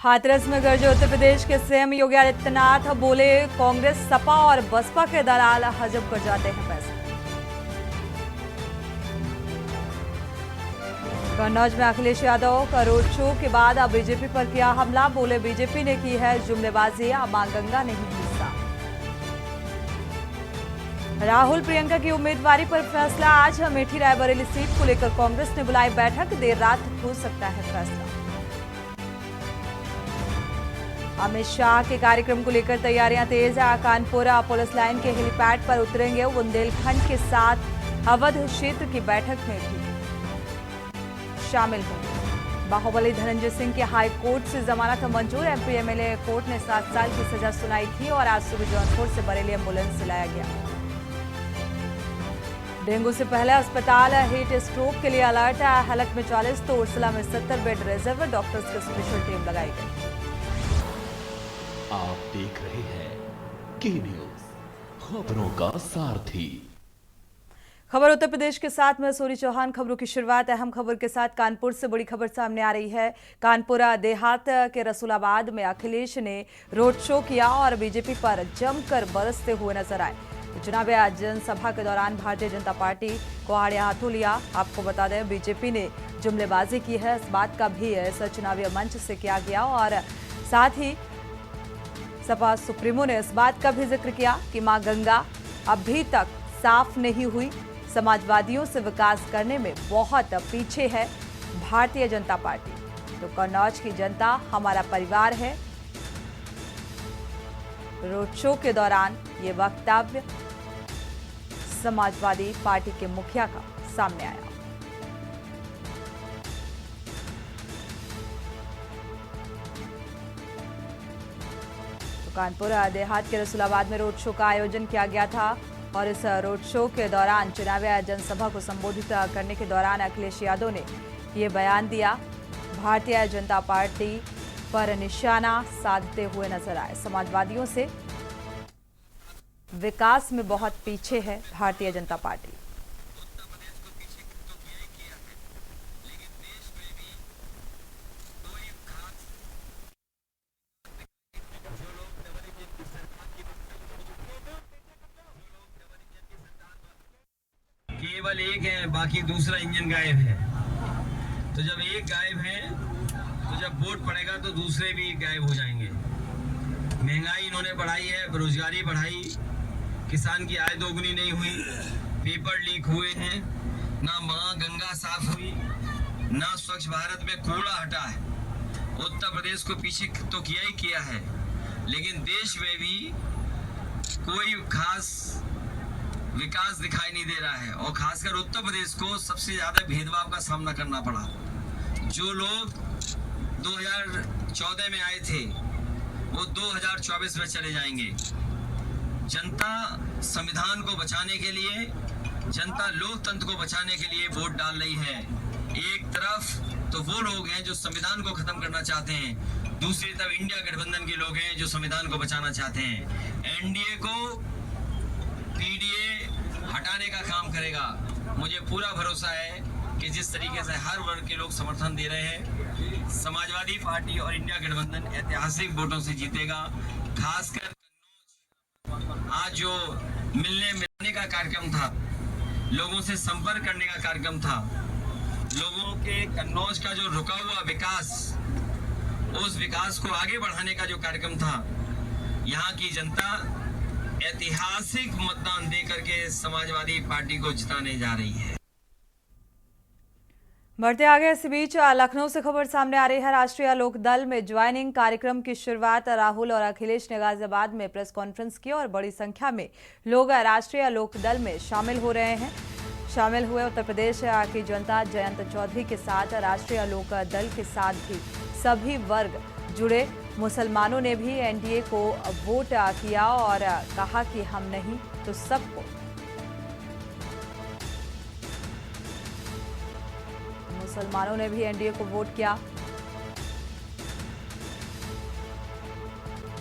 हाथरस में गरजे उत्तर प्रदेश के सीएम योगी आदित्यनाथ बोले, कांग्रेस सपा और बसपा के दलाल हजम कर जाते हैं पैसे। कन्नौज में अखिलेश यादव का रोड शो के बाद अब बीजेपी पर किया हमला। बोले, बीजेपी ने की है जुमलेबाजी, अब मां गंगा नहीं हिस्सा। राहुल प्रियंका की उम्मीदवारी पर फैसला आज। अमेठी रायबरेली सीट को लेकर कांग्रेस ने बुलाई बैठक, देर रात हो सकता है फैसला। अमित शाह के कार्यक्रम को लेकर तैयारियां तेज। कानपुर पुलिस लाइन के हेलीपैड पर उतरेंगे। बुंदेलखंड के साथ अवध क्षेत्र की बैठक में भी शामिल होंगे। बाहुबली धनंजय सिंह के हाई कोर्ट से जमानत मंजूर। एमपी एमएलए कोर्ट ने 7 साल की सजा सुनाई थी और आज सुबह जौनपुर से बरेली एम्बुलेंस से लाया गया। डेंगू से पहले अस्पताल हीट स्ट्रोक के लिए अलर्ट। हलक में 40 तो उर्सला में 70 बेड रिजर्व। डॉक्टर्स की स्पेशल टीम लगाई गई। आप देख रहे हैं के न्यूज, खबरों का सारथी। खबर उत्तर प्रदेश के साथ मैं सूरी चौहान। खबरों की शुरुआत अहम खबर के साथ कानपुर से बड़ी खबर सामने आ रही है। कानपुर देहात के रसूलाबाद में अखिलेश ने रोड शो किया और बीजेपी पर जमकर बरसते हुए नजर आए। चुनावी जनसभा के दौरान भारतीय जनता पार्टी को आड़े हाथों लिया। आपको बता दें, बीजेपी ने जुमलेबाजी की है, इस बात का भी चुनावी मंच से किया गया और साथ ही सपा सुप्रीमो ने इस बात का भी जिक्र किया कि मां गंगा अभी तक साफ नहीं हुई। समाजवादियों से विकास करने में बहुत पीछे है भारतीय जनता पार्टी। तो कन्नौज की जनता हमारा परिवार है। रोड शो के दौरान ये वक्तव्य समाजवादी पार्टी के मुखिया का सामने आया। कानपुर देहात के रसूलाबाद में रोड शो का आयोजन किया गया था और इस रोड शो के दौरान चुनावी जनसभा को संबोधित करने के दौरान अखिलेश यादव ने ये बयान दिया। भारतीय जनता पार्टी पर निशाना साधते हुए नजर आए। समाजवादियों से विकास में बहुत पीछे है भारतीय जनता पार्टी। केवल एक है, बाकी दूसरा इंजन गायब है। तो जब एक गायब है तो जब वोट पड़ेगा तो दूसरे भी गायब हो जाएंगे। महंगाई इन्होंने बढ़ाई है, बेरोजगारी बढ़ाई, किसान की आय दोगुनी नहीं हुई, पेपर लीक हुए हैं, ना मां गंगा साफ हुई, ना स्वच्छ भारत में कूड़ा हटा है। उत्तर प्रदेश को पीछे तो किया ही किया है, लेकिन देश में भी कोई खास विकास दिखाई नहीं दे रहा है और खासकर उत्तर प्रदेश को सबसे ज्यादा भेदभाव का सामना करना पड़ा। जो लोग 2014 में आए थे वो 2024 में चले जाएंगे। जनता संविधान को बचाने के लिए, जनता लोकतंत्र को बचाने के लिए वोट डाल रही है। एक तरफ तो वो लोग हैं जो संविधान को खत्म करना चाहते हैं, दूसरी तरफ इंडिया गठबंधन के लोग हैं जो संविधान को बचाना चाहते हैं। एनडीए को पीडीए हटाने का काम करेगा। मुझे पूरा भरोसा है कि जिस तरीके से हर वर्ग के लोग समर्थन दे रहे हैं, समाजवादी पार्टी और इंडिया गठबंधन ऐतिहासिक वोटों से जीतेगा। खासकर आज जो मिलने का कार्यक्रम था, लोगों से संपर्क करने का कार्यक्रम था, लोगों के कन्नौज का जो रुका हुआ विकास, उस विकास को आगे बढ़ाने का जो कार्यक्रम था, यहाँ की जनता ऐतिहासिक मतदान देकर के समाजवादी पार्टी को जिताने जा रही है। बढ़ते आगे इस बीच लखनऊ से खबर सामने आ रही है। राष्ट्रीय लोकदल में ज्वाइनिंग कार्यक्रम की शुरुआत राहुल और अखिलेश ने गाजियाबाद में प्रेस कॉन्फ्रेंस की और बड़ी संख्या में लोग राष्ट्रीय लोकदल में शामिल हो रहे हैं। शामिल हुए उत्तर प्रदेश की जनता जयंत चौधरी के साथ राष्ट्रीय लोकदल के साथ भी सभी वर्ग जुड़े। मुसलमानों ने भी एनडीए को वोट किया और कहा कि हम नहीं तो सबको। मुसलमानों ने भी एनडीए को वोट किया।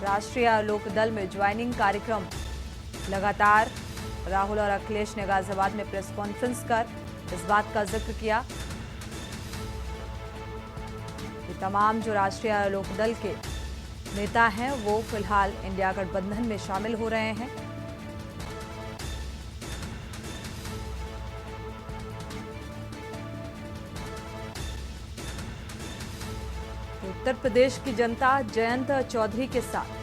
राष्ट्रीय लोकदल में ज्वाइनिंग कार्यक्रम लगातार राहुल और अखिलेश ने गाजियाबाद में प्रेस कॉन्फ्रेंस कर इस बात का जिक्र किया ये तमाम जो राष्ट्रीय लोकदल के नेता हैं वो फिलहाल इंडिया गठबंधन में शामिल हो रहे हैं। तो उत्तर प्रदेश की जनता जयंत चौधरी के साथ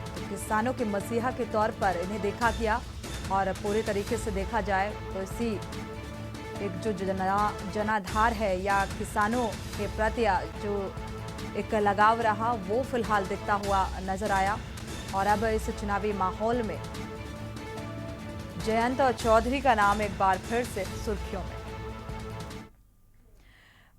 तो किसानों के मसीहा के तौर पर इन्हें देखा गया और पूरे तरीके से देखा जाए तो इसी एक जो जनाधार है या किसानों के प्रति जो एक लगाव रहा वो फिलहाल दिखता हुआ नजर आया। और अब इस चुनावी माहौल में जयंत चौधरी का नाम एक बार फिर से सुर्खियों में।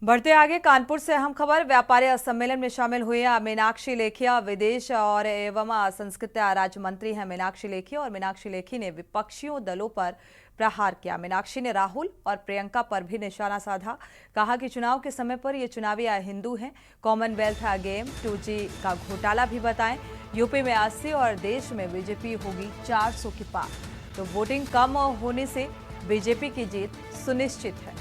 बढ़ते आगे, कानपुर से अहम खबर। व्यापारी सम्मेलन में शामिल हुए मीनाक्षी लेखिया विदेश और एवं संस्कृति राज्य मंत्री हैं मीनाक्षी लेखिया, और मीनाक्षी लेखी ने विपक्षियों दलों पर प्रहार किया। मीनाक्षी ने राहुल और प्रियंका पर भी निशाना साधा। कहा कि चुनाव के समय पर ये चुनावी हिंदू हैं। कॉमनवेल्थ गेम 2G का घोटाला भी बताएं। यूपी में 80 और देश में बीजेपी होगी 400 की पार। तो वोटिंग कम होने से बीजेपी की जीत सुनिश्चित है।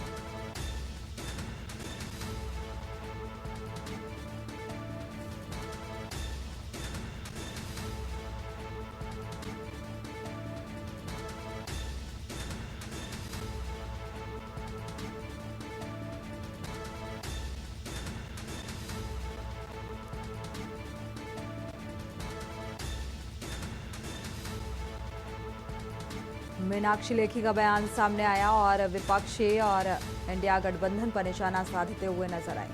मीनाक्षी लेखी का बयान सामने आया और विपक्षी और इंडिया गठबंधन पर निशाना साधते हुए नजर आए।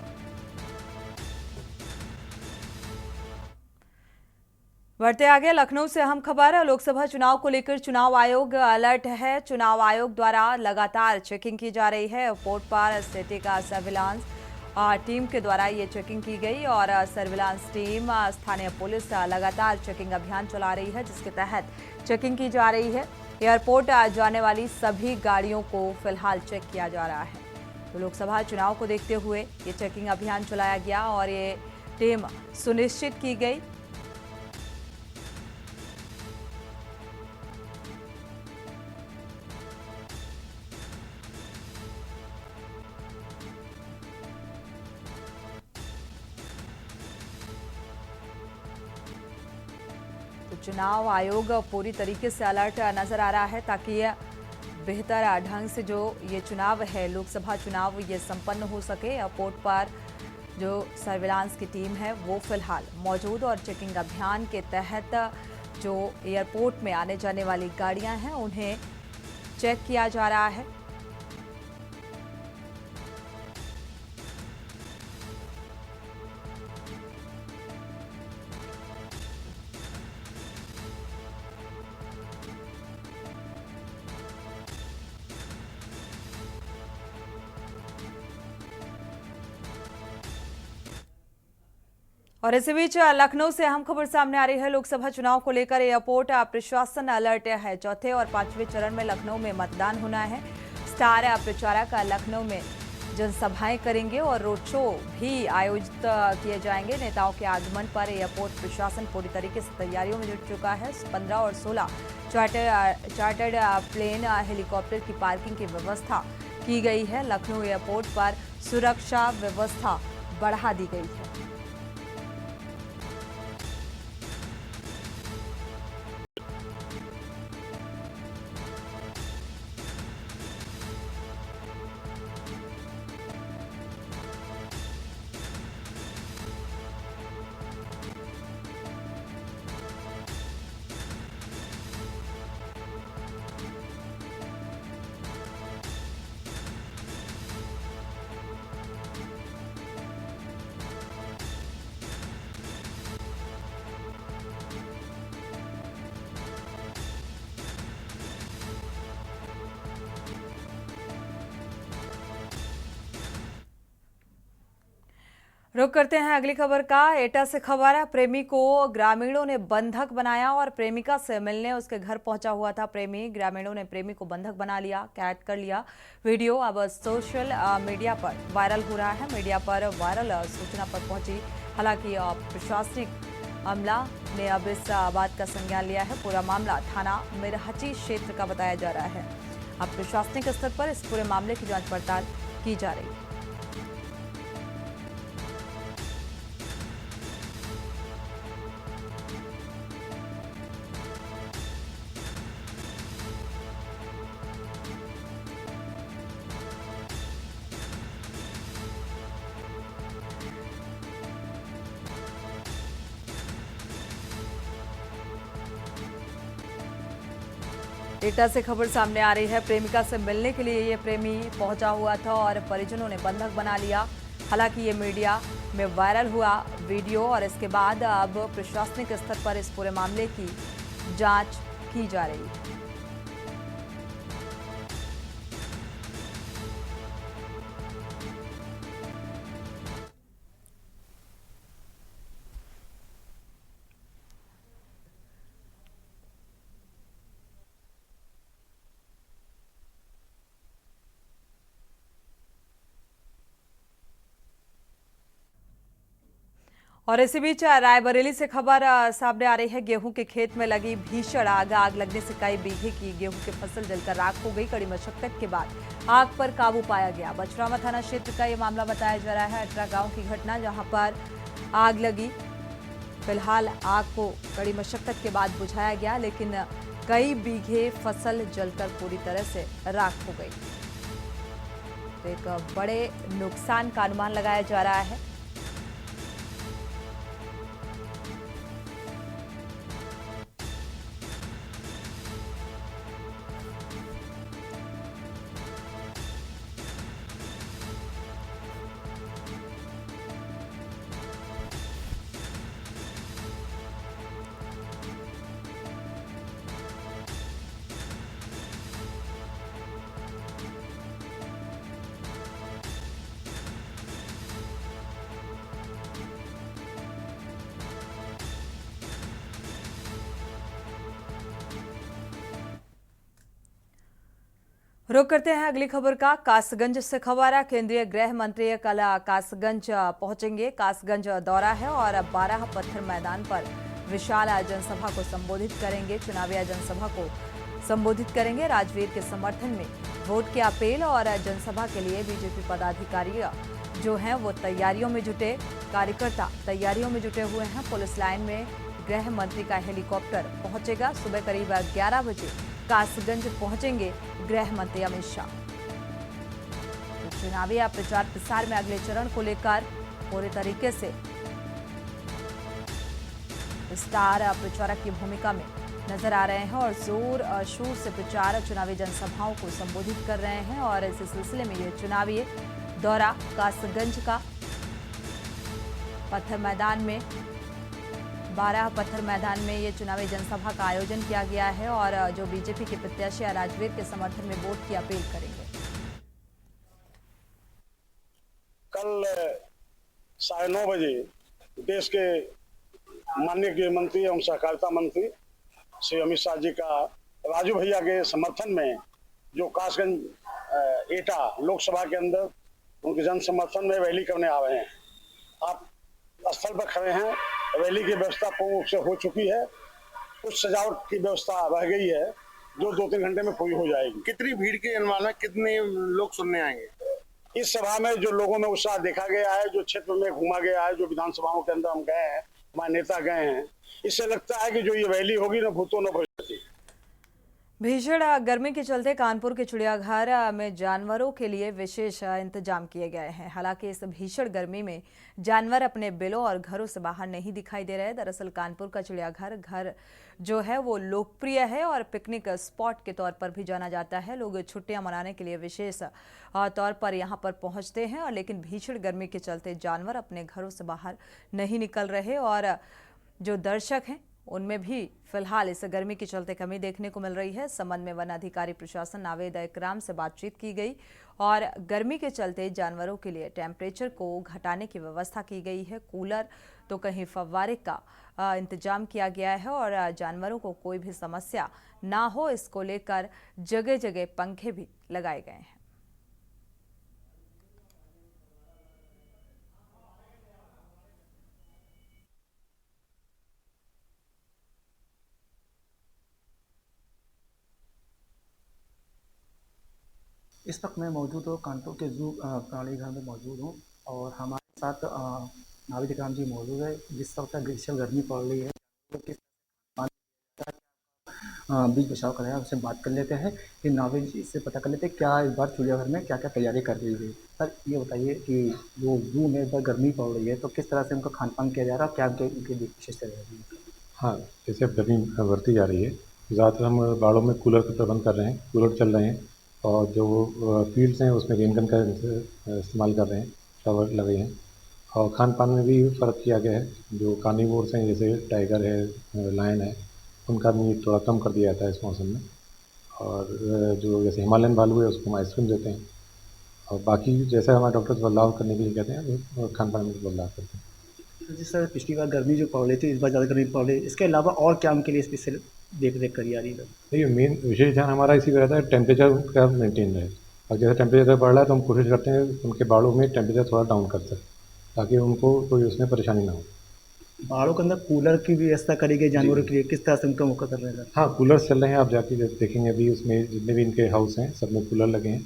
बढ़ते आगे, लखनऊ से अहम खबर। लोकसभा चुनाव को लेकर चुनाव आयोग अलर्ट है। चुनाव आयोग द्वारा लगातार चेकिंग की जा रही है। एयरपोर्ट पर स्टैटिक सर्विलांस टीम के द्वारा ये चेकिंग की गई और सर्विलांस टीम स्थानीय पुलिस लगातार चेकिंग अभियान चला रही है, जिसके तहत चेकिंग की जा रही है। एयरपोर्ट जाने वाली सभी गाड़ियों को फिलहाल चेक किया जा रहा है। तो लोकसभा चुनाव को देखते हुए ये चेकिंग अभियान चलाया गया और ये टीम सुनिश्चित की गई। चुनाव आयोग पूरी तरीके से अलर्ट नजर आ रहा है ताकि बेहतर ढंग से जो ये चुनाव है, लोकसभा चुनाव, ये संपन्न हो सके। एयरपोर्ट पर जो सर्विलांस की टीम है वो फिलहाल मौजूद और चेकिंग अभियान के तहत जो एयरपोर्ट में आने जाने वाली गाड़ियां हैं उन्हें चेक किया जा रहा है। और इसी बीच लखनऊ से अहम खबर सामने आ रही है। लोकसभा चुनाव को लेकर एयरपोर्ट प्रशासन अलर्ट है। चौथे और पांचवें चरण में लखनऊ में मतदान होना है। स्टार प्रचारक लखनऊ में जनसभाएं करेंगे और रोड शो भी आयोजित किए जाएंगे। नेताओं के आगमन पर एयरपोर्ट प्रशासन पूरी तरीके से तैयारियों में जुट चुका है। 15 और 16 चार्टर्ड प्लेन हेलीकॉप्टर की पार्किंग की व्यवस्था की गई है। लखनऊ एयरपोर्ट पर सुरक्षा व्यवस्था बढ़ा दी गई है। रुक करते हैं अगली खबर का। एटा से खबर है। प्रेमी को ग्रामीणों ने बंधक बनाया और प्रेमिका से मिलने उसके घर पहुंचा हुआ था प्रेमी। ग्रामीणों ने प्रेमी को बंधक बना लिया, कैद कर लिया। वीडियो अब सोशल मीडिया पर वायरल हो रहा है। मीडिया पर वायरल सूचना पर पहुंची, हालांकि प्रशासनिक अमला ने अब इस बात का संज्ञान लिया है। पूरा मामला थाना मिरहची क्षेत्र का बताया जा रहा है। अब प्रशासनिक स्तर पर इस पूरे मामले की जांच पड़ताल की जा रही है। एटा से खबर सामने आ रही है। प्रेमिका से मिलने के लिए ये प्रेमी पहुंचा हुआ था और परिजनों ने बंधक बना लिया। हालांकि ये मीडिया में वायरल हुआ वीडियो और इसके बाद अब प्रशासनिक स्तर पर इस पूरे मामले की जांच की जा रही है। और इसी बीच रायबरेली से खबर सामने आ रही है। गेहूं के खेत में लगी भीषण आग लगने से कई बीघे की गेहूं की फसल जलकर राख हो गई। कड़ी मशक्कत के बाद आग पर काबू पाया गया। बछरावा थाना क्षेत्र का ये मामला बताया जा रहा है। अटरा गांव की घटना जहां पर आग लगी। फिलहाल आग को कड़ी मशक्कत के बाद बुझाया गया, लेकिन कई बीघे फसल जलकर पूरी तरह से राख हो गई। तो एक बड़े नुकसान का अनुमान लगाया जा रहा है। रुक करते हैं अगली खबर का। कासगंज से खबर है। केंद्रीय गृह मंत्री कल कासगंज पहुंचेंगे। कासगंज दौरा है और 12 पत्थर मैदान पर विशाल जनसभा को संबोधित करेंगे। चुनावी जनसभा को संबोधित करेंगे। राजवीर के समर्थन में वोट की अपील और जनसभा के लिए बीजेपी पदाधिकारी जो हैं वो तैयारियों में जुटे। कार्यकर्ता तैयारियों में जुटे हुए हैं। पुलिस लाइन में गृह मंत्री का हेलीकॉप्टर पहुंचेगा। सुबह करीब 11 बजे कासगंज पहुंचेंगे गृह मंत्री अमित शाह। तो चुनावी प्रचार प्रसार में अगले चरण को लेकर पूरे तरीके से स्टार प्रचारक की भूमिका में नजर आ रहे हैं और जोर और शोर से प्रचार चुनावी जनसभाओं को संबोधित कर रहे हैं। और इस सिलसिले में ये चुनावी दौरा कासगंज का पत्थर मैदान में 12 पत्थर मैदान में ये चुनावी जनसभा का आयोजन किया गया है और जो बीजेपी के प्रत्याशी राजवीर के समर्थन में वोट की अपील करेंगे। कल 9:30 बजे देश के माननीय गृह मंत्री एवं सहकारिता मंत्री श्री अमित शाह जी का राजू भैया के समर्थन में जो कासगंज एटा लोकसभा के अंदर उनके जन समर्थन में रैली करने आ रहे हैं। आप स्थल पर खड़े हैं। रैली की व्यवस्था पूर्ण रूप से हो चुकी है। कुछ सजावट की व्यवस्था रह गई है जो 2-3 घंटे में पूरी हो जाएगी। कितनी भीड़ के अनुमान में कितने लोग सुनने आएंगे? इस सभा में जो लोगों में उत्साह देखा गया है, जो क्षेत्र में घूमा गया है, जो विधानसभाओं के अंदर हम गए हैं, हमारे नेता गए हैं, इससे लगता है कि जो ये रैली होगी न भूतो न भविष्यति। भीषण गर्मी के चलते कानपुर के चिड़ियाघर में जानवरों के लिए विशेष इंतजाम किए गए हैं। हालांकि इस भीषण गर्मी में जानवर अपने बिलों और घरों से बाहर नहीं दिखाई दे रहे। दरअसल कानपुर का चिड़ियाघर घर जो है वो लोकप्रिय है और पिकनिक स्पॉट के तौर पर भी जाना जाता है। लोग छुट्टियां मनाने के लिए विशेष तौर पर यहां पर पहुंचते हैं। और लेकिन भीषण गर्मी के चलते जानवर अपने घरों से बाहर नहीं निकल रहे और जो दर्शक हैं उनमें भी फिलहाल इस गर्मी के चलते कमी देखने को मिल रही है। इस संबंध में वन अधिकारी प्रशासन नावेद इकराम से बातचीत की गई और गर्मी के चलते जानवरों के लिए टेम्परेचर को घटाने की व्यवस्था की गई है। कूलर तो कहीं फव्वारे का इंतजाम किया गया है और जानवरों को कोई भी समस्या ना हो इसको लेकर जगह जगह पंखे भी लगाए गए हैं। इस वक्त मैं मौजूद हूँ कानपुर के जू प्राणी घर में मौजूद हूँ और हमारे साथ नावेद इकराम जी मौजूद है। जिस वक्त भीषण गर्मी पड़ रही है तो किस बीच बचाव कर रहे हैं, उससे बात कर लेते हैं कि नावेद जी से पता कर लेते हैं क्या इस बार चिड़ियाघर में क्या क्या तैयारी कर रही है। सर ये बताइए कि जो जू में इस बार गर्मी पड़ रही है तो किस तरह से उनका खान पान किया जा रहा है, क्या उनके विशेष तैयारी है? हाँ, जैसे अब गर्मी बढ़ती जा रही है तो ज़्यादातर हम बाड़ों में कूलर का प्रबंध कर रहे हैं, कूलर चल रहे हैं और जो फील्ड्स हैं उसमें रेन गन का इस्तेमाल कर रहे हैं, शावर लगे हैं। और खान पान में भी फ़र्क किया गया है, जो कार्निवोर्स हैं जैसे टाइगर है, लायन है, उनका मीट थोड़ा कम कर दिया जाता है इस मौसम में। और जो जैसे हिमालयन भालू है उसको हम आइसक्रीम देते हैं। और बाकी जैसा हमारे डॉक्टर्स बदलाव करने के लिए कहते हैं, खान पान में बदलाव करते हैं। तो जिस तरह पिछली बार गर्मी जो पड़ रही थी, इस बार ज़्यादा गर्मी पड़ रही है, इसके अलावा और क्या उनके लिए स्पेशल देख रेख करी जा रही है? देखिए, मेन विशेष ध्यान हमारा इसी पर रहता है टेम्परेचर का मेंटेन रहे। और जैसे टेम्परेचर बढ़ रहा है तो हम कोशिश करते हैं उनके बाड़ों में टेम्परेचर थोड़ा डाउन कर सकें, ताकि उनको कोई उसमें परेशानी ना हो। बाड़ों के अंदर कूलर की व्यवस्था करी गई जानवरों के लिए, किस तरह से उनका मुक्का कर रहे हैं? हाँ, कूलर्स चल रहे हैं, आप जाके देखेंगे अभी उसमें जितने भी इनके हाउस हैं सब में कूलर लगे हैं।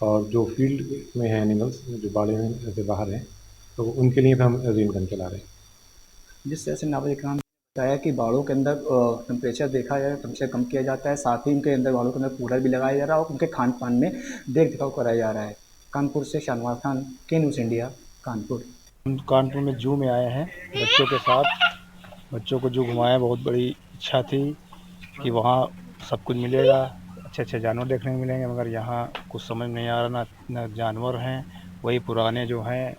और जो फील्ड में हैं एनिमल्स जो बाड़े में से बाहर हैं, तो उनके लिए भी हम रेन गन चला रहे हैं। जिस तरह से नाबालिग ने बताया कि बाड़ों के अंदर टेम्परेचर देखा जाए, टेम्परेचर कम किया जाता है, साथ ही उनके अंदर बाड़ों के अंदर कूलर भी लगाया जा रहा है और उनके खान पान में देख दिखाव कराया जा रहा है। कानपुर से शानवार खान, के न्यूज़ इंडिया, कानपुर। हम कानपुर में जू में आए हैं बच्चों के साथ। बच्चों को जू घुमाया, बहुत बड़ी इच्छा थी कि वहाँ सब कुछ मिलेगा, अच्छे अच्छे जानवर देखने को मिलेंगे, मगर यहाँ कुछ समझ नहीं आ रहा। ना जानवर हैं, वही पुराने जो हैं,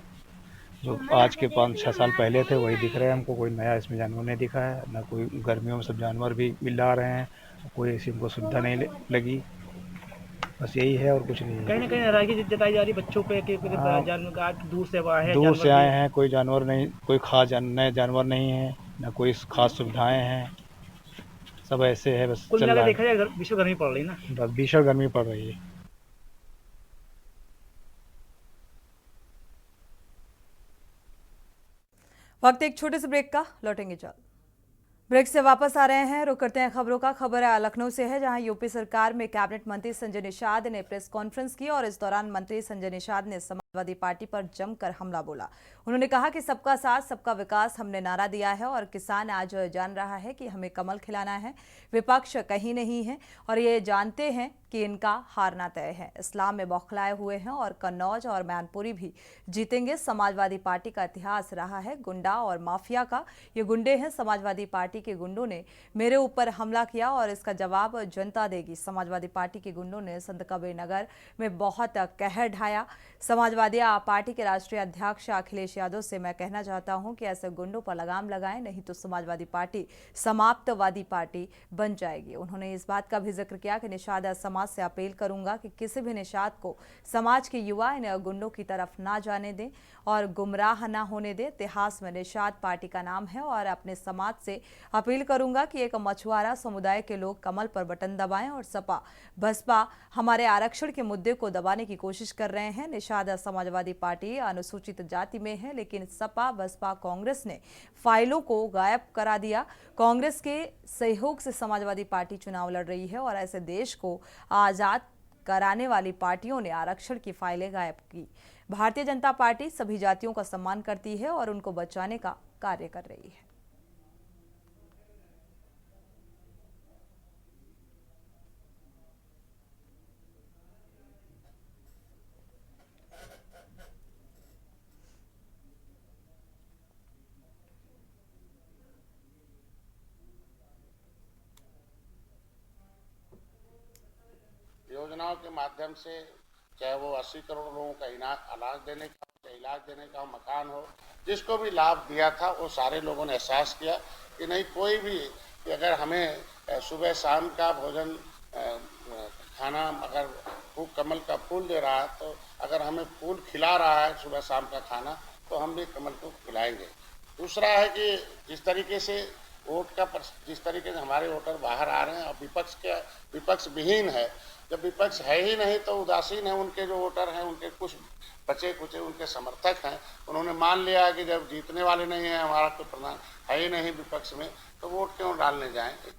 जो आज के 5-6 साल पहले थे वही दिख रहे हैं हमको। कोई नया इसमें जानवर नहीं दिखा है, ना कोई। गर्मियों में सब जानवर भी मिल आ रहे हैं, कोई ऐसी हमको सुविधा नहीं लगी। बस यही है और कुछ नहीं है। कहीं ना कहीं नाराजगी जताई जा रही बच्चों पे कि जानवर दूर से आए हैं, दूर से आए हैं, कोई जानवर नहीं, कोई खास नए जानवर नहीं है, ना कोई खास सुविधाएं हैं, सब ऐसे है बस कुल चल रहा है। देखा जाए भीषण गर्मी पड़ रही ना, बस भीषण गर्मी पड़ रही है। वक्त एक छोटे से ब्रेक का, लौटेंगे जल्द। ब्रेक से वापस आ रहे हैं, रुक करते हैं खबरों का। खबर लखनऊ से है, जहां यूपी सरकार में कैबिनेट मंत्री संजय निषाद ने प्रेस कॉन्फ्रेंस की और इस दौरान मंत्री संजय निषाद ने समाजवादी पार्टी पर जमकर हमला बोला। उन्होंने कहा कि सबका साथ सबका विकास हमने नारा दिया है और किसान आज जान रहा है कि हमें कमल खिलाना है, विपक्ष कहीं नहीं है और ये जानते हैं कि इनका हारना तय है। इस्लाम में बौखलाए हुए हैं और कन्नौज और मैनपुरी भी जीतेंगे। समाजवादी पार्टी का इतिहास रहा है गुंडा और माफिया का। ये गुंडे हैं, समाजवादी पार्टी के गुंडों ने मेरे ऊपर हमला किया और इसका जवाब जनता देगी। समाजवादी पार्टी के गुंडों ने संत कबीर नगर में बहुत कहर ढाया। समाजवादी पार्टी के राष्ट्रीय अध्यक्ष अखिलेश यादव से मैं कहना चाहता हूं कि ऐसे गुंडों पर लगाम लगाएं, नहीं तो समाजवादी पार्टी समाप्तवादी पार्टी बन जाएगी। उन्होंने इस बात का भी जिक्र किया कि निषाद समाज से अपील करूंगा कि किसी भी निषाद को समाज के युवा इन गुंडों की तरफ ना जाने दें और गुमराह ना होने दें। इतिहास में निषाद पार्टी का नाम है और अपने समाज से अपील करूंगा कि एक मछुआरा समुदाय के लोग कमल पर बटन दबाएं और सपा बसपा हमारे आरक्षण के मुद्दे को दबाने की कोशिश कर रहे हैं। निषाद समाजवादी पार्टी अनुसूचित जाति में है, लेकिन सपा बसपा कांग्रेस ने फाइलों को गायब करा दिया। कांग्रेस के सहयोग से समाजवादी पार्टी चुनाव लड़ रही है और ऐसे देश को आजाद कराने वाली पार्टियों ने आरक्षण की फाइलें गायब की। भारतीय जनता पार्टी सभी जातियों का सम्मान करती है और उनको बचाने का कार्य कर रही है। योजनाओं के माध्यम से, चाहे वो 80 करोड़ लोगों का इलाज देने का, चाहे इलाज देने का मकान हो, जिसको भी लाभ दिया था वो सारे लोगों ने एहसास किया कि नहीं, कोई भी कि अगर हमें सुबह शाम का भोजन खाना अगर कमल का फूल दे रहा है, तो अगर हमें फूल खिला रहा है सुबह शाम का खाना, तो हम भी कमल को खिलाएंगे। दूसरा है कि जिस तरीके से वोट का जिस तरीके से हमारे वोटर बाहर आ रहे हैं और विपक्ष विहीन है, जब विपक्ष है ही नहीं तो उदासीन है उनके जो वोटर हैं, उनके कुछ बचे कुचे उनके समर्थक हैं, उन्होंने मान लिया है कि जब जीतने वाले नहीं हैं, हमारा कोई प्रधान है ही नहीं विपक्ष में, तो वोट क्यों डालने जाएंगे।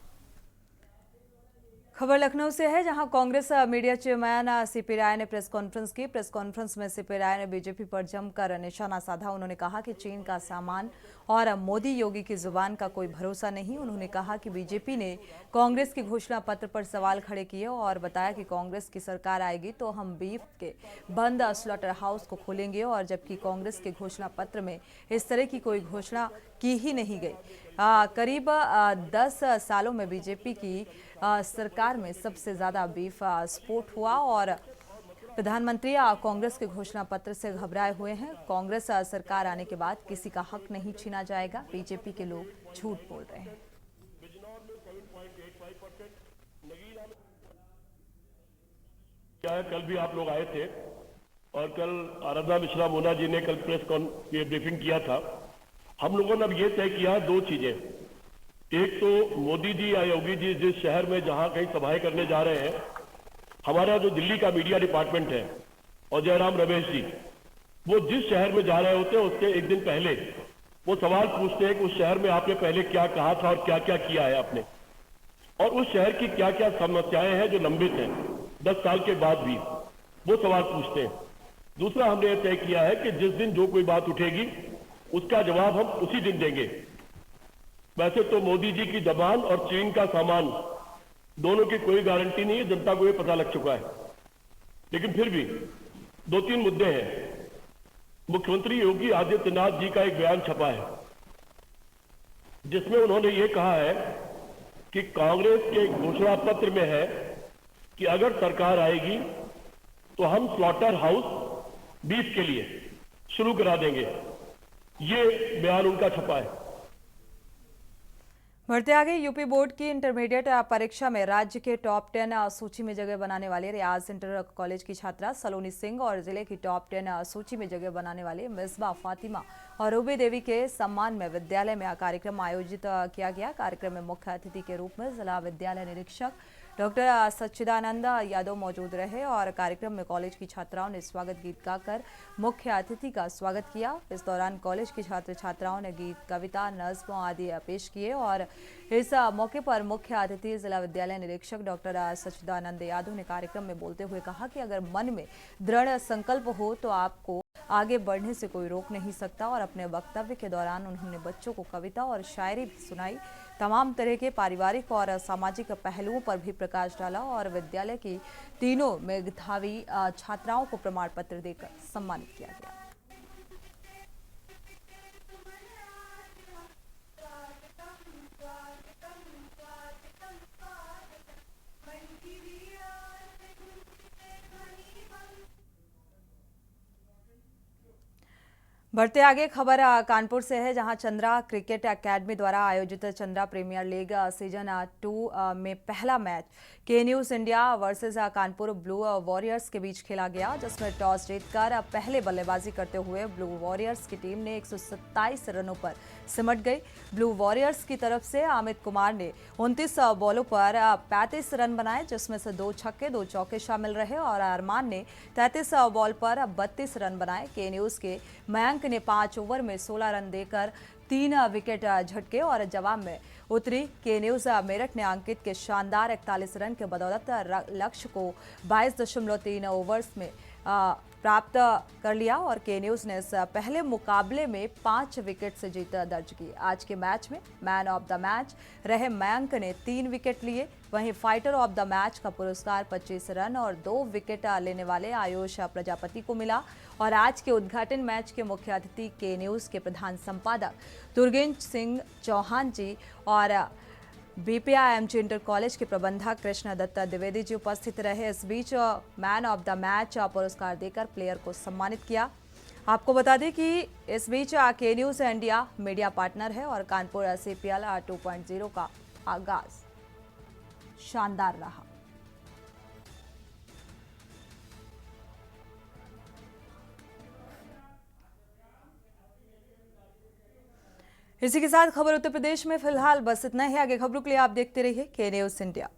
खबर लखनऊ से है, जहां कांग्रेस मीडिया चेयरमैन सीपी राय ने प्रेस कॉन्फ्रेंस की। प्रेस कॉन्फ्रेंस में सीपी राय ने बीजेपी पर जमकर निशाना साधा। उन्होंने कहा कि चीन का सामान और मोदी योगी की जुबान का कोई भरोसा नहीं। उन्होंने कहा कि बीजेपी ने कांग्रेस की घोषणा पत्र पर सवाल खड़े किए और बताया कि कांग्रेस की सरकार आएगी तो हम बीफ के बंद स्लॉटर हाउस को खोलेंगे, और जबकि कांग्रेस के घोषणा पत्र में इस तरह की कोई घोषणा की ही नहीं गई। करीब 10 सालों में बीजेपी की सरकार में सबसे ज़्यादा बीफ स्फोट हुआ और प्रधानमंत्री कांग्रेस के घोषणा पत्र से घबराए हुए हैं। कांग्रेस सरकार आने के बाद किसी का हक नहीं छीना जाएगा, बीजेपी के लोग झूठ बोल रहे हैं। क्या है, कल भी आप लोग आए थे और कल आराधना मिश्रा मोना जी ने कल ये ब्रीफिंग किया था। हम लोगों ने अब ये तय किया दो चीजें। एक तो मोदी जी या योगी जी जिस शहर में जहां कहीं सभाएं करने जा रहे हैं, हमारा जो दिल्ली का मीडिया डिपार्टमेंट है और जयराम रमेश जी, वो जिस शहर में जा रहे होते हैं उसके एक दिन पहले वो सवाल पूछते हैं कि उस शहर में आपने पहले क्या कहा था और क्या क्या किया है आपने, और उस शहर की क्या क्या समस्याएं हैं जो लंबित हैं 10 साल के बाद भी, वो सवाल पूछते हैं। दूसरा हमने यह तय किया है कि जिस दिन जो कोई बात उठेगी उसका जवाब हम उसी दिन देंगे। वैसे तो मोदी जी की जबान और चीन का सामान दोनों की कोई गारंटी नहीं है, जनता को ये पता लग चुका है, लेकिन फिर भी 2-3 मुद्दे हैं। मुख्यमंत्री योगी आदित्यनाथ जी का एक बयान छपा है जिसमें उन्होंने ये कहा है कि कांग्रेस के घोषणा पत्र में है कि अगर सरकार आएगी तो हम स्लॉटर हाउस बीफ के लिए शुरू करा देंगे। ये बयान उनका छपा है। बढ़ते आगे, यूपी बोर्ड की इंटरमीडिएट परीक्षा में राज्य के टॉप 10 सूची में जगह बनाने वाले रियाज इंटर कॉलेज की छात्रा सलोनी सिंह और जिले की टॉप 10 सूची में जगह बनाने वाले मिसबा फातिमा और रूबी देवी के सम्मान में विद्यालय में कार्यक्रम आयोजित किया गया। कार्यक्रम में मुख्य अतिथि के रूप में जिला विद्यालय निरीक्षक डॉक्टर सच्चिदानंद यादव मौजूद रहे और कार्यक्रम में कॉलेज की छात्राओं ने स्वागत गीत गाकर मुख्य अतिथि का स्वागत किया। इस दौरान कॉलेज की छात्र छात्राओं ने गीत, कविता, नज्म आदि पेश किए और इस मौके पर मुख्य अतिथि जिला विद्यालय निरीक्षक डॉक्टर सच्चिदानंद यादव ने कार्यक्रम में बोलते हुए कहा कि अगर मन में दृढ़ संकल्प हो तो आपको आगे बढ़ने से कोई रोक नहीं सकता। और अपने वक्तव्य के दौरान उन्होंने बच्चों को कविता और शायरी भी सुनाई, तमाम तरह के पारिवारिक और सामाजिक पहलुओं पर भी प्रकाश डाला और विद्यालय की तीनों मेधावी छात्राओं को प्रमाण पत्र देकर सम्मानित किया गया। बढ़ते आगे, खबर कानपुर से है जहां चंद्रा क्रिकेट एकेडमी द्वारा आयोजित चंद्रा प्रीमियर लीग सीजन 2 में पहला मैच केन्यूज India versus Kanpur blue warriors के बीच खेला गया, जिसमें टॉस जीतकर पहले बल्लेबाजी करते हुए ब्लू वॉरियर्स की टीम ने 127 रनों पर सिमट गई। ब्लू वॉरियर्स की तरफ से अमित कुमार ने 29 बॉलों पर 35 रन बनाए, जिसमें से 2 छक्के 2 चौके शामिल रहे और अरमान ने 33 बॉल पर 32 रन बनाए। केन्यूज के मयंक ने 5 ओवर में 16 रन देकर 3 विकेट झटके और जवाब में उतरी केन्यूज मेरठ ने अंकित के शानदार 41 रन के बदौलत लक्ष्य को 22.3 ओवर्स में प्राप्त कर लिया और केन्यूज ने इस पहले मुकाबले में 5 विकेट से जीत दर्ज की। आज के मैच में मैन ऑफ द मैच रहे मयंक ने 3 विकेट लिए, वहीं फाइटर ऑफ द मैच का पुरस्कार 25 रन और 2 विकेट लेने वाले आयुष प्रजापति को मिला। और आज के उद्घाटन मैच के मुख्य अतिथि के न्यूज के प्रधान संपादक दुर्गेश सिंह चौहान जी और बीपीआईएमजी इंटर कॉलेज के प्रबंधक कृष्ण दत्त द्विवेदी जी उपस्थित रहे। इस बीच मैन ऑफ द मैच पुरस्कार देकर प्लेयर को सम्मानित किया। आपको बता दें कि इस बीच के न्यूज इंडिया मीडिया पार्टनर है और कानपुर सीपीएल 2.0 का आगाज शानदार रहा। इसी के साथ खबर उत्तर प्रदेश में फिलहाल बस इतना ही। आगे खबरों के लिए आप देखते रहिए के न्यूज इंडिया।